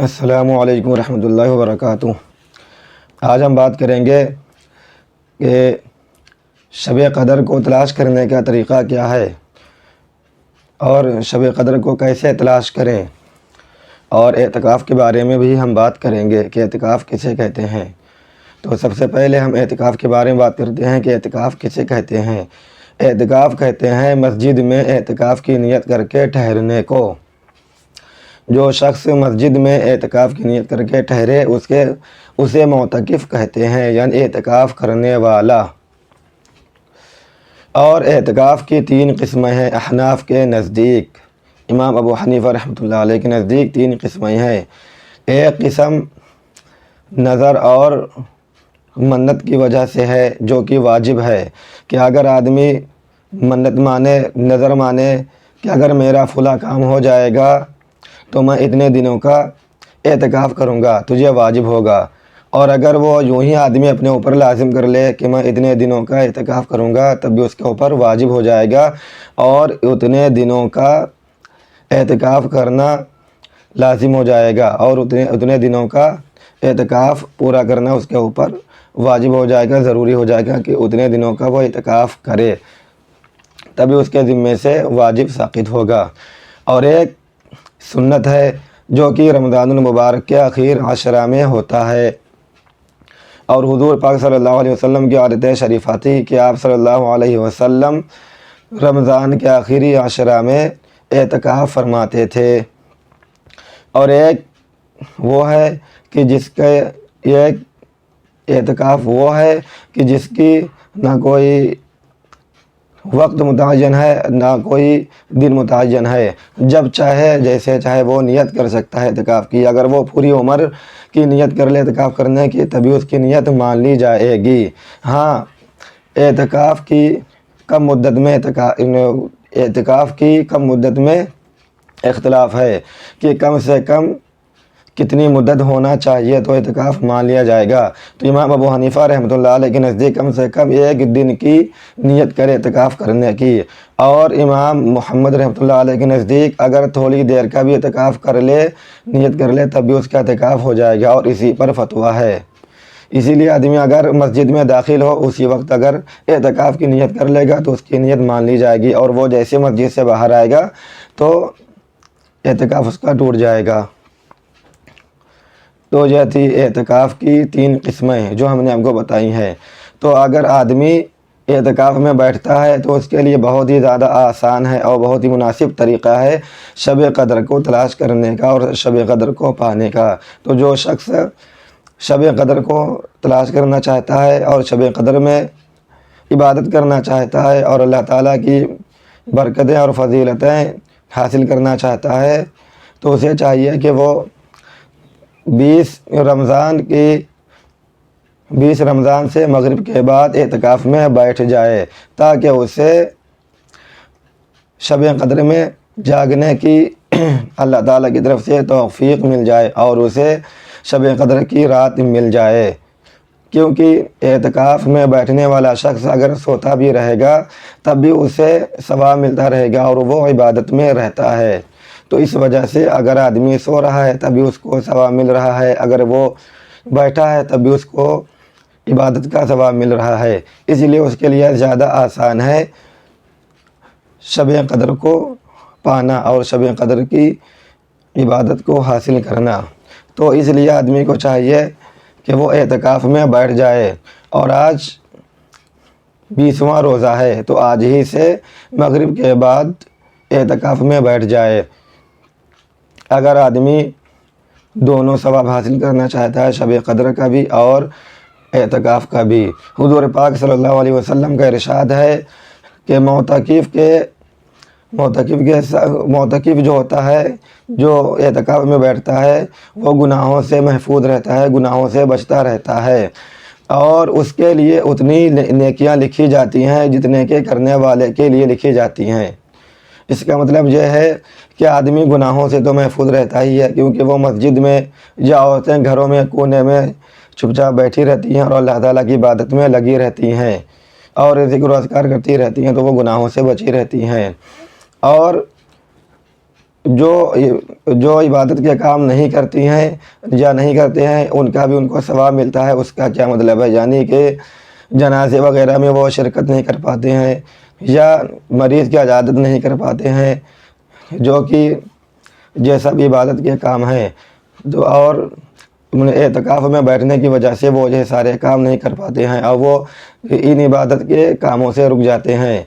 السلام علیکم ورحمۃ اللہ وبرکاتہ۔ آج ہم بات کریں گے کہ شب قدر کو تلاش کرنے کا طریقہ کیا ہے اور شب قدر کو کیسے تلاش کریں، اور اعتکاف کے بارے میں بھی ہم بات کریں گے کہ اعتکاف کسے کہتے ہیں۔ تو سب سے پہلے ہم اعتکاف کے بارے میں بات کرتے ہیں کہ اعتکاف کسے کہتے ہیں۔ اعتکاف کہتے ہیں مسجد میں اعتکاف کی نیت کر کے ٹھہرنے کو۔ جو شخص مسجد میں اعتکاف کی نیت کر کے ٹھہرے اسے معتکف کہتے ہیں، یعنی اعتکاف کرنے والا۔ اور اعتکاف کی 3 قسمیں ہیں احناف کے نزدیک، امام ابو حنیفہ رحمۃ اللہ علیہ کے نزدیک 3 قسمیں ہیں۔ ایک قسم نظر اور منت کی وجہ سے ہے، جو کہ واجب ہے کہ اگر آدمی منت مانے، نظر مانے کہ اگر میرا فلاں کام ہو جائے گا تو میں اتنے دنوں کا اعتکاف کروں گا، تجھے واجب ہوگا۔ اور اگر وہ یوں ہی آدمی اپنے اوپر لازم کر لے کہ میں اتنے دنوں کا اعتکاف کروں گا، تب بھی اس کے اوپر واجب ہو جائے گا اور اتنے دنوں کا اعتکاف کرنا لازم ہو جائے گا، اور اتنے دنوں کا اعتکاف پورا کرنا اس کے اوپر واجب ہو جائے گا، ضروری ہو جائے گا کہ اتنے دنوں کا وہ اعتکاف کرے، تبھی اس کے ذمے سے واجب ساقط ہوگا۔ اور ایک سنت ہے جو کہ رمضان المبارک کے آخر عشرہ میں ہوتا ہے، اور حضور پاک صلی اللہ علیہ وسلم کی عادت شریفہ تھی کہ آپ صلی اللہ علیہ وسلم رمضان کے آخری عشرہ میں اعتکاف فرماتے تھے۔ اور ایک وہ ہے کہ ایک اعتکاف وہ ہے کہ جس کی نہ کوئی وقت متعین ہے نہ کوئی دن متعین ہے، جب چاہے جیسے چاہے وہ نیت کر سکتا ہے اعتکاف کی۔ اگر وہ پوری عمر کی نیت کر لے اعتکاف کرنے کی، تبھی اس کی نیت مان لی جائے گی۔ ہاں، اعتکاف کی کم مدت میں اختلاف ہے کہ کم سے کم کتنی مدت ہونا چاہیے تو اعتکاف مان لیا جائے گا۔ تو امام ابو حنیفہ رحمۃ اللہ علیہ کے نزدیک کم سے کم 1 دن کی نیت کرے اعتکاف کرنے کی، اور امام محمد رحمۃ اللہ علیہ کے نزدیک اگر تھوڑی دیر کا بھی اعتکاف کر لے، نیت کر لے، تب بھی اس کا اعتکاف ہو جائے گا، اور اسی پر فتویٰ ہے۔ اسی لیے آدمی اگر مسجد میں داخل ہو اسی وقت اگر اعتکاف کی نیت کر لے گا تو اس کی نیت مان لی جائے گی، اور وہ جیسے مسجد سے باہر آئے گا تو اعتکاف اس کا ٹوٹ جائے گا۔ تو یہ تھی اعتکاف کی 3 قسمیں جو ہم نے آپ کو بتائی ہیں۔ تو اگر آدمی اعتکاف میں بیٹھتا ہے تو اس کے لیے بہت ہی زیادہ آسان ہے اور بہت ہی مناسب طریقہ ہے شب قدر کو تلاش کرنے کا اور شب قدر کو پانے کا۔ تو جو شخص شب قدر کو تلاش کرنا چاہتا ہے اور شب قدر میں عبادت کرنا چاہتا ہے اور اللہ تعالیٰ کی برکتیں اور فضیلتیں حاصل کرنا چاہتا ہے، تو اسے چاہیے کہ وہ 20 رمضان سے مغرب کے بعد اعتکاف میں بیٹھ جائے، تاکہ اسے شب قدر میں جاگنے کی اللہ تعالیٰ کی طرف سے توفیق مل جائے اور اسے شب قدر کی رات مل جائے۔ کیونکہ اعتکاف میں بیٹھنے والا شخص اگر سوتا بھی رہے گا تب بھی اسے ثواب ملتا رہے گا اور وہ عبادت میں رہتا ہے۔ تو اس وجہ سے اگر آدمی سو رہا ہے تب بھی اس کو ثواب مل رہا ہے، اگر وہ بیٹھا ہے تب بھی اس کو عبادت کا ثواب مل رہا ہے۔ اس لیے اس کے لیے زیادہ آسان ہے شب قدر کو پانا اور شب قدر کی عبادت کو حاصل کرنا۔ تو اس لیے آدمی کو چاہیے کہ وہ اعتکاف میں بیٹھ جائے، اور آج 20واں روزہ ہے تو آج ہی سے مغرب کے بعد اعتکاف میں بیٹھ جائے۔ اگر آدمی دونوں ثواب حاصل کرنا چاہتا ہے، شب قدر کا بھی اور اعتکاف کا بھی، حضور پاک صلی اللہ علیہ وسلم کا ارشاد ہے کہ معتکف جو ہوتا ہے، جو اعتکاف میں بیٹھتا ہے، وہ گناہوں سے محفوظ رہتا ہے، گناہوں سے بچتا رہتا ہے، اور اس کے لیے اتنی نیکیاں لکھی جاتی ہیں جتنے کے کرنے والے کے لیے لکھی جاتی ہیں۔ اس کا مطلب یہ ہے کہ آدمی گناہوں سے تو محفوظ رہتا ہی ہے، کیونکہ وہ مسجد میں یا عورتیں گھروں میں کونے میں چپ چاپ بیٹھی رہتی ہیں اور اللہ تعالیٰ کی عبادت میں لگی رہتی ہیں اور ذکر و اذکار کرتی رہتی ہیں، تو وہ گناہوں سے بچی رہتی ہیں۔ اور جو عبادت کے کام نہیں کرتی ہیں یا نہیں کرتے ہیں ان کا بھی ان کو ثواب ملتا ہے۔ اس کا کیا مطلب ہے؟ یعنی کہ جنازے وغیرہ میں وہ شرکت نہیں کر پاتے ہیں یا مریض کی عیادت نہیں کر پاتے ہیں، جو کہ یہ سب عبادت کے کام ہیں، اور اعتکاف میں بیٹھنے کی وجہ سے وہ یہ سارے کام نہیں کر پاتے ہیں اور وہ ان عبادت کے کاموں سے رک جاتے ہیں،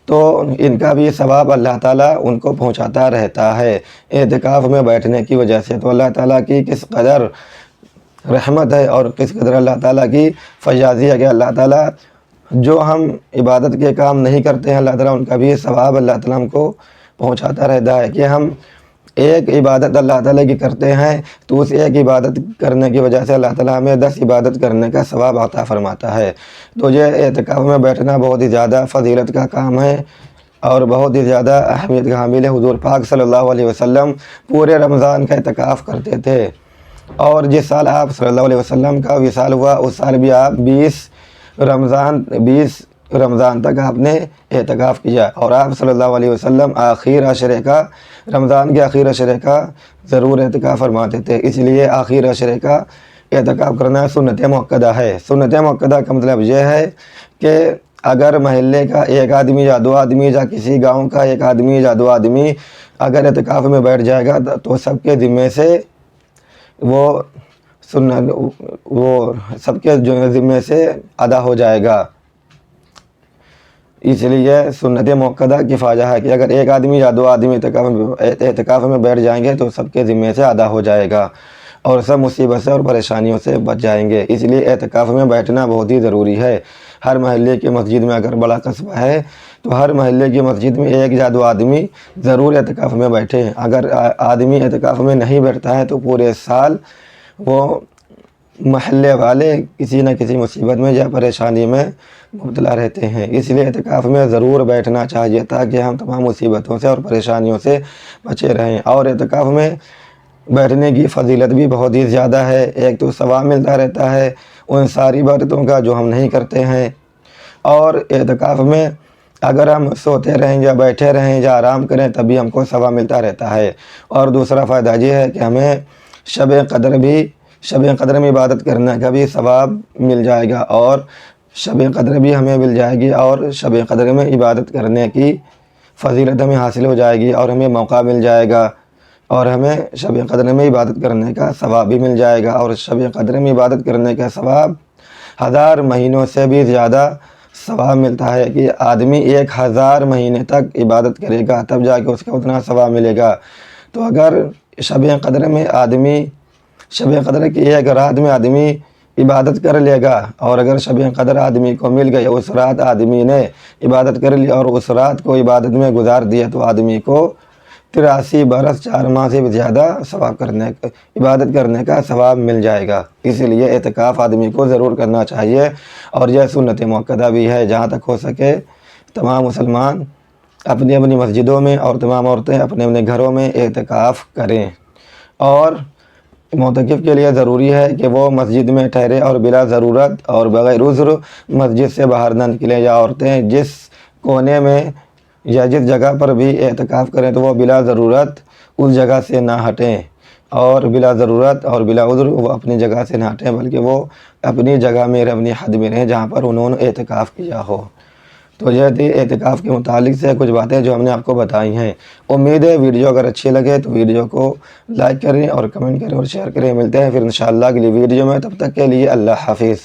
تو ان کا بھی ثواب اللہ تعالیٰ ان کو پہنچاتا رہتا ہے اعتکاف میں بیٹھنے کی وجہ سے۔ تو اللہ تعالیٰ کی کس قدر رحمت ہے اور کس قدر اللہ تعالیٰ کی فیاضی ہے کہ اللہ تعالیٰ جو ہم عبادت کے کام نہیں کرتے ہیں اللہ تعالیٰ ان کا بھی ثواب اللہ تعالیٰ ہم کو پہنچاتا رہتا ہے۔ کہ ہم ایک عبادت اللہ تعالیٰ کی کرتے ہیں تو اس ایک عبادت کرنے کی وجہ سے اللہ تعالیٰ ہمیں 10 عبادت کرنے کا ثواب عطا فرماتا ہے۔ تو یہ اعتکاف میں بیٹھنا بہت ہی زیادہ فضیلت کا کام ہے اور بہت ہی زیادہ اہمیت کا حامل ہے۔ حضور پاک صلی اللہ علیہ وسلم پورے رمضان کا اعتکاف کرتے تھے، اور جس سال آپ صلی اللہ علیہ وسلم کا وصال ہوا اس سال بھی آپ 20 رمضان تک آپ نے اعتکاف کیا، اور آپ صلی اللہ علیہ وسلم رمضان کے آخر عشرے کا ضرور اعتکاف فرماتے تھے۔ اس لیے آخر عشرے کا اعتکاف کرنا سنت مؤکدہ ہے۔ سنت مؤکدہ کا مطلب یہ ہے کہ اگر محلے کا ایک آدمی یا 2 آدمی یا کسی گاؤں کا ایک آدمی یا 2 آدمی اگر اعتکاف میں بیٹھ جائے گا تو سب کے ذمے سے وہ سب کے ذمے سے ادا ہو جائے گا۔ اس لیے سنت مؤکدہ کفایہ ہے کہ اگر ایک آدمی یا 2 آدمی اعتکاف میں بیٹھ جائیں گے تو سب کے ذمے سے ادا ہو جائے گا اور سب مصیبت سے اور پریشانیوں سے بچ جائیں گے۔ اس لیے اعتکاف میں بیٹھنا بہت ہی ضروری ہے۔ ہر محلے کی مسجد میں اگر بڑا قصبہ ہے تو ہر محلے کی مسجد میں 1 یا 2 آدمی ضرور اعتکاف میں بیٹھیں۔ اگر آدمی اعتکاف میں نہیں بیٹھتا ہے تو پورے سال وہ محلے والے کسی نہ کسی مصیبت میں یا پریشانی میں مبتلا رہتے ہیں۔ اس لیے اعتکاف میں ضرور بیٹھنا چاہیے تاکہ ہم تمام مصیبتوں سے اور پریشانیوں سے بچے رہیں۔ اور اعتکاف میں بیٹھنے کی فضیلت بھی بہت ہی زیادہ ہے۔ ایک تو ثواب ملتا رہتا ہے ان ساری عبادتوں کا جو ہم نہیں کرتے ہیں، اور اعتکاف میں اگر ہم سوتے رہیں یا بیٹھے رہیں یا آرام کریں تب بھی ہم کو ثواب ملتا رہتا ہے۔ اور دوسرا فائدہ یہ ہے کہ ہمیں شب قدر میں عبادت کرنے کا بھی ثواب مل جائے گا، اور شب قدر بھی ہمیں مل جائے گی، اور شب قدر میں عبادت کرنے کی فضیلت ہمیں حاصل ہو جائے گی اور ہمیں موقع مل جائے گا، اور ہمیں شب قدر میں عبادت کرنے کا ثواب بھی مل جائے گا۔ اور شب قدر میں عبادت کرنے کا ثواب 1000 مہینوں سے بھی زیادہ ثواب ملتا ہے کہ آدمی 1000 مہینے تک عبادت کرے گا تب جا کے اس کا اتنا ثواب ملے گا۔ تو اگر شب قدر کی 1 رات میں آدمی عبادت کر لے گا، اور اگر شب قدر آدمی کو مل گئی، اس رات آدمی نے عبادت کر لی اور اس رات کو عبادت میں گزار دیا، تو آدمی کو 83 برس 4 ماہ سے بھی زیادہ عبادت کرنے کا ثواب مل جائے گا۔ اسی لیے اعتکاف آدمی کو ضرور کرنا چاہیے، اور یہ سنت مؤکدہ بھی ہے۔ جہاں تک ہو سکے تمام مسلمان اپنی اپنی مسجدوں میں اور تمام عورتیں اپنے اپنے گھروں میں اعتکاف کریں، اور معتکف کے لیے ضروری ہے کہ وہ مسجد میں ٹھہرے اور بلا ضرورت اور بغیر عذر مسجد سے باہر نہ نکلیں، یا عورتیں جس کونے میں یا جس جگہ پر بھی اعتکاف کریں تو وہ بلا ضرورت اس جگہ سے نہ ہٹیں، اور بلا ضرورت اور بلا عذر وہ اپنی جگہ سے نہ ہٹیں، بلکہ وہ اپنی جگہ میں اپنی حد میں رہیں جہاں پر انہوں نے اعتکاف کیا ہو۔ تو یہ تھی اعتکاف کے متعلق سے کچھ باتیں جو ہم نے آپ کو بتائی ہیں۔ امید ہے ویڈیو اگر اچھی لگے تو ویڈیو کو لائک کریں اور کمنٹ کریں اور شیئر کریں۔ ملتے ہیں پھر انشاءاللہ اگلی ویڈیو میں، تب تک کے لیے اللہ حافظ۔